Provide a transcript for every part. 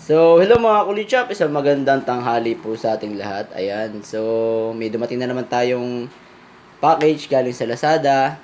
So, hello mga kulichap, isang magandang tanghali po sa ating lahat. Ayan, so may dumating na naman tayong package galing sa Lazada.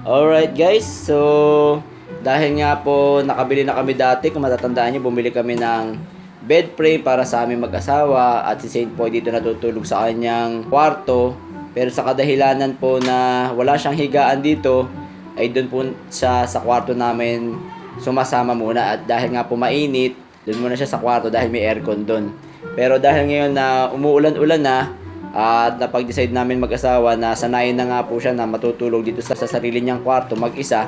Alright guys, so dahil nga po nakabili na kami dati, kung matatandaan nyo, bumili kami ng bed frame para sa aming mag-asawa at si Saint po dito natutulog sa kanyang kwarto. Pero sa kadahilanan po na wala siyang higaan dito, ay doon po sa kwarto namin sumasama muna. At dahil nga po mainit, doon muna siya sa kwarto dahil may aircon doon. Pero dahil ngayon na umuulan-ulan na, at napag-decide namin mag-asawa na sanayin na nga po siya na matutulog dito sa sarili niyang kwarto mag-isa,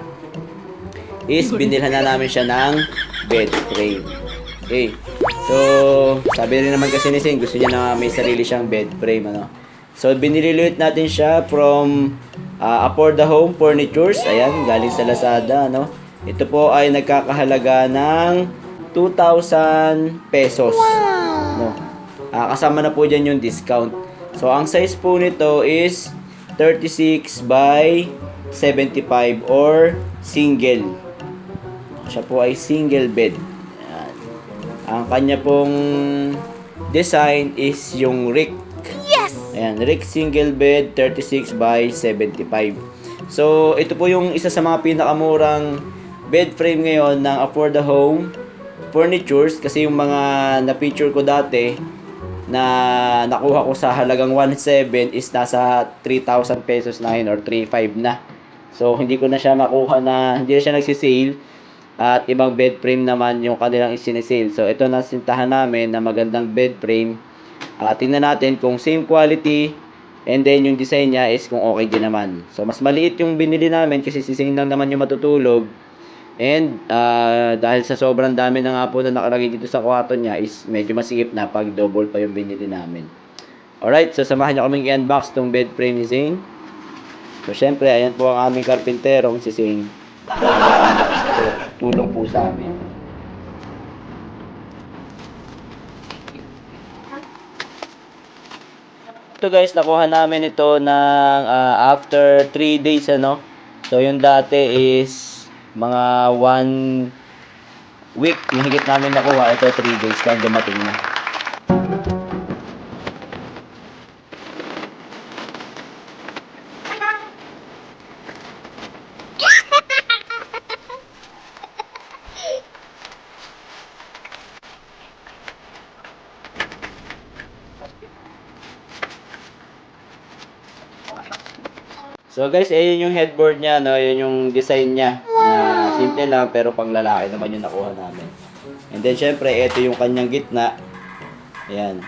is binilhan na namin siya ng bed frame. Okay. So, sabi rin naman kasi ni Sing, gusto niya na may sarili siyang bed frame, ano. So, binililit natin siya from Afford the Home Furnitures. Ayan, galing sa Lazada, ano. Ito po ay nagkakahalaga ng 2,000 pesos. No. Kasama na po dyan yung discount. So, ang size po nito is 36 by 75 or single. Siya po ay single bed. Ayan. Ang kanya pong design is yung Rick. Yes! Ayan, Rick single bed 36 by 75. So, ito po yung isa sa mga pinakamurang bed frame ngayon ng Afford the Home Furnitures. Kasi yung mga na-feature ko dati na nakuha ko sa halagang 1,700 is nasa 3,000 pesos na yun or 3,500 na. So, hindi ko na siya makuha na, hindi na siya nagsisale. At ibang bed frame naman yung kanilang isinesale. So, ito na sintahan namin na magandang bed frame. Tingnan natin kung same quality and then yung design niya is kung okay din naman. So, mas maliit yung binili namin kasi sising lang naman yung matutulog. And dahil sa sobrang dami na nga po na nakalagay dito sa kwarto niya is medyo masikip na pag double pa yung binili namin. Alright, so samahan niyo kaming i-unbox tong bed frame ni Zane. So syempre, ayan po ang aming karpinterong si Zane. Tulong po sa amin. Ito guys, nakuha namin ito ng after 3 days, ano. So yung dati is mga 1 week yung higit namin nakuha. Ito 3 days lang dumating na. So guys, ayun yung headboard niya, no? Yun yung design niya. Na simple lang pero pang lalaki naman yung nakuha namin. And then syempre, ito yung kanyang gitna. Ayan.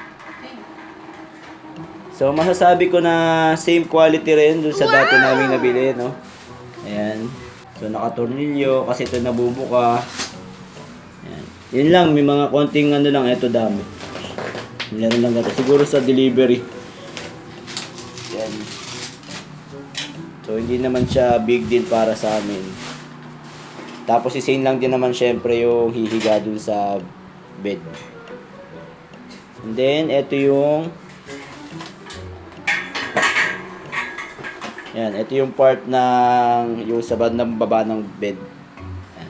So masasabi ko na same quality rin dun sa dati naming nabili, no? Ayan. So nakatornilyo kasi ito nabubuka. Ayan. Yun lang, may mga konting ano lang, ito dami. Meron lang ito. Siguro sa delivery. Ayan. So, hindi naman siya big deal para sa amin. Tapos, isane lang din naman syempre yung hihiga dun sa bed. And then, ito yung yan, ito yung part ng yung sa baba ng bed. Yan.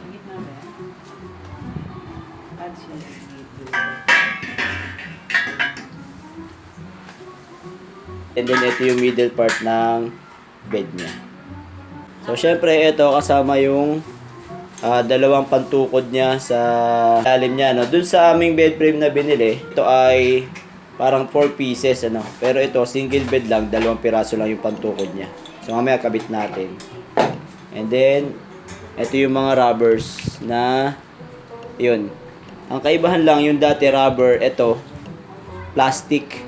And then, ito yung middle part ng bed niya. So, syempre, ito kasama yung dalawang pantukod niya sa ilalim niya, no? Dun sa aming bed frame na binili, ito ay parang 4 pieces, ano? Pero ito, single bed lang, 2 piraso lang yung pantukod niya. So, mamaya kabit natin. And then, ito yung mga rubbers na, yun. Ang kaibahan lang, yung dati rubber, ito, plastic.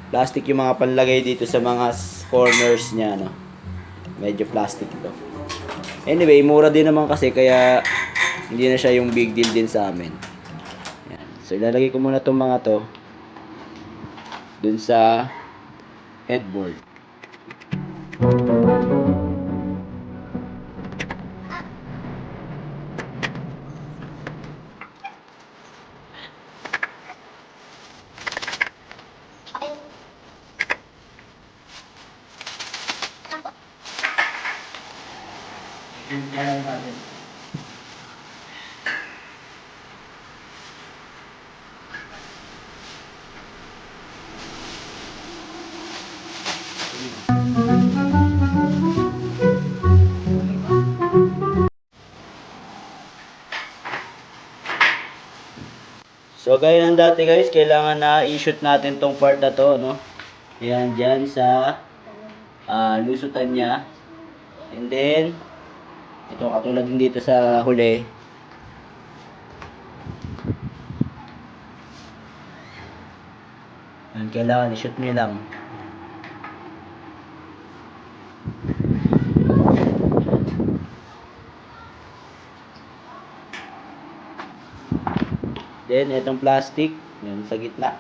Plastic yung mga panlagay dito sa mga corners niya, no? Medyo plastic to. Anyway, mura din naman kasi kaya hindi na siya yung big deal din sa amin. Yan. So, ilalagay ko muna itong mga to dun sa headboard. So gaya ng dati guys, kailangan na i-shoot natin tong part na to, no? Ayan, dyan sa lusutan niya. And then, ito katulad din dito sa huli. Ayan, kailangan i-shoot nyo lang. Then, itong plastic, yun sa gitna.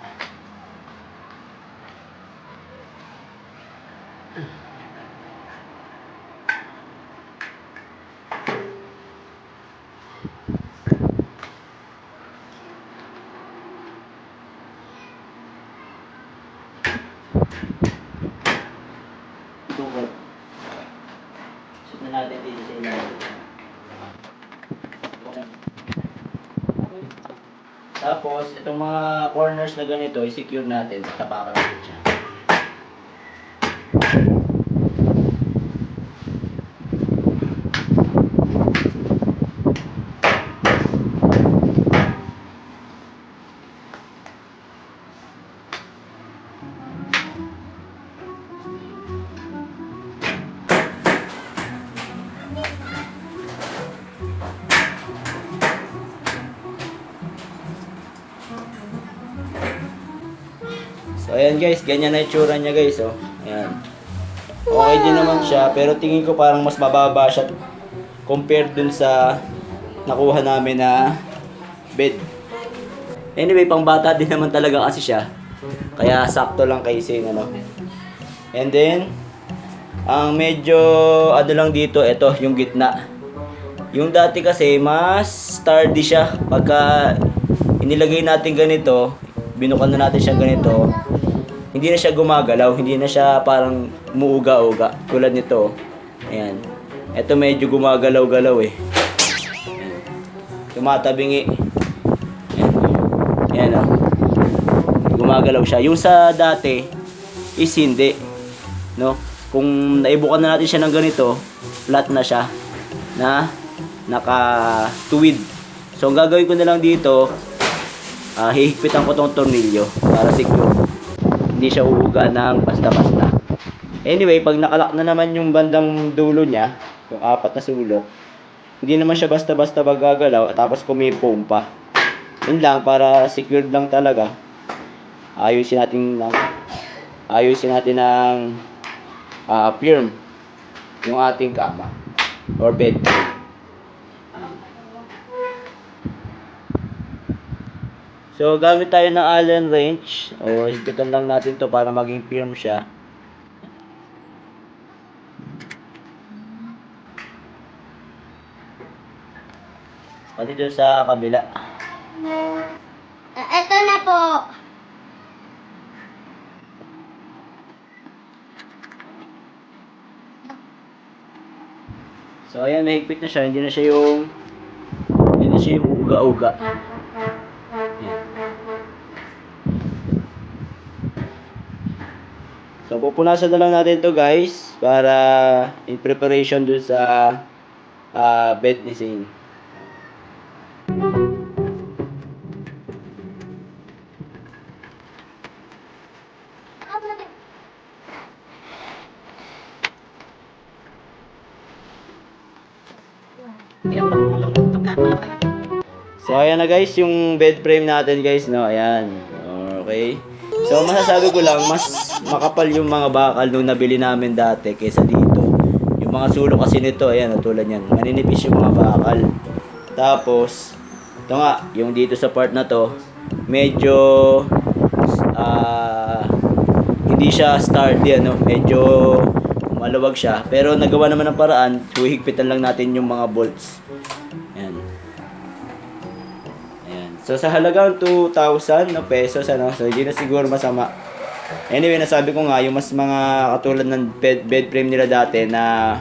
Tukot. Shoot na natin dito sa ilalim. Tapos, itong mga corners na ganito, i-secure natin. Tapakan natin siya. So, ayan guys, ganyan na itsura niya guys, oh. Ayan. Okay din naman siya, pero tingin ko parang mas mababa siya compared dun sa nakuha namin na bed. Anyway, pang bata din naman talaga kasi siya. Kaya sakto lang kay Sing, ano. And then, ang medyo ano lang dito, ito, yung gitna. Yung dati kasi, mas sturdy siya. Pagka inilagay natin ganito, binukan na natin siya ganito, hindi na siya gumagalaw, hindi na siya parang muuga-uga. Tulad nito. Ayan. Ito medyo gumagalaw-galaw eh. Ayan. Tumatabingi. Ayan. Ayan o. Gumagalaw siya. Yung sa dati is hindi. No? Kung naibukan na natin siya ng ganito, flat na siya. Na naka-tuwid. So ang gagawin ko na lang dito, hihigpitan ko tong tornilyo para secure. Hindi siya uuga ng basta-basta. Anyway, pag nakalak na naman yung bandang dulo niya, yung 4 na sulok, hindi naman siya basta-basta magagalaw. Tapos kung may foam pa, yun lang, para secured lang talaga. Ayusin natin ng firm yung ating kama or bed. So, gamit tayo ng Allen wrench. O, higpitan lang natin to para maging firm siya. Pati doon sa kabila. Ito na po. So, ayan, mahigpit na siya. Hindi na siya yung uga-uga. So, pupunasan na lang natin to guys para in preparation dun sa bed ni Zane. So, ayan na guys, yung bed frame natin guys, no? Ayan. Okay. So, masasabi ko lang, mas makapal yung mga bakal nung nabili namin dati kaysa dito. Yung mga sulok kasi nito, ayan, tulad yan. Maninipis yung mga bakal. Tapos, ito nga, yung dito sa part na to, medyo hindi siya sturdy, ano? Medyo maluwag siya. Pero nagawa naman ng paraan, huhigpitan lang natin yung mga bolts. Ayan. So sa halagang 2,000 na pesos, ano, so hindi na siguro masama. Anyway, nasabi ko nga, yung mas mga katulad ng bed frame nila dati na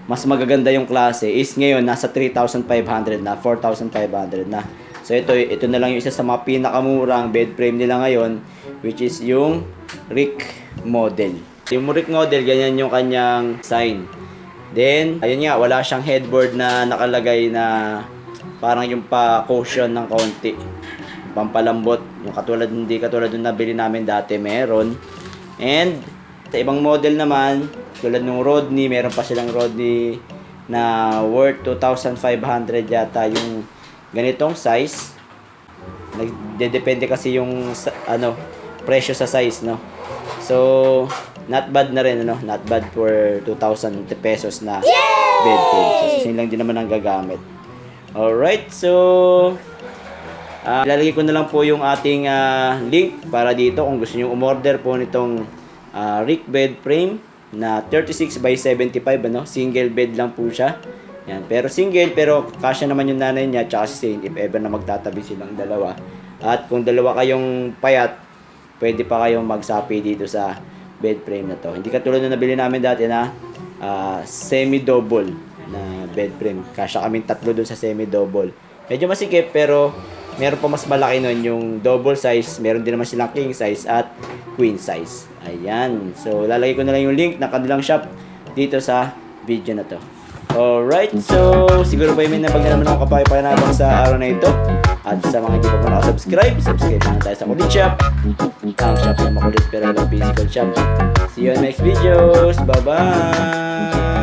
mas magaganda yung klase is ngayon nasa 3,500 na, 4,500 na. So ito na lang yung isa sa mga pinakamurang bed frame nila ngayon, which is yung Rick model. Yung Rick model, ganyan yung kanyang sign. Then, ayun nga, wala siyang headboard na nakalagay na parang yung pa-cushion ng konti. pampalambot. Yung hindi katulad nung nabili namin dati, meron. And sa ibang model naman, tulad nung Rodney, meron pa silang Rodney na worth 2,500 yata yung ganitong size. Nagdedepende kasi yung presyo sa size, no. So not bad na rin, ano, not bad for 2,000 pesos na bed frame. So same lang din naman ang gagamit. Alright, so ilalagay ko na lang po yung ating link para dito kung gusto niyo umorder po nitong Rick bed frame na 36 by 75, ano, single bed lang po siya. Yan, pero single, pero kasya naman yung nanay niya at si Saint if ever na magtatabi silang dalawa. At kung dalawa kayong payat, pwede pa kayong magsapi dito sa bed frame na to. Hindi katulad na nabili namin dati na semi-double na bed frame. Kasya kaming tatlo dun sa semi-double. Medyo masikip pero meron pa mas malaki nun yung double size. Meron din naman silang king size at queen size. Ayan. So, lalagay ko na lang yung link ng kanilang shop dito sa video na to. Alright. So, siguro pa may nabag na naman ako kapay-pakinabang sa araw na ito. At sa mga hindi pa po nakasubscribe, subscribe na tayo sa Kulit Shop. Ang shop na makulit pero walang physical shop. See you on next videos. Bye-bye!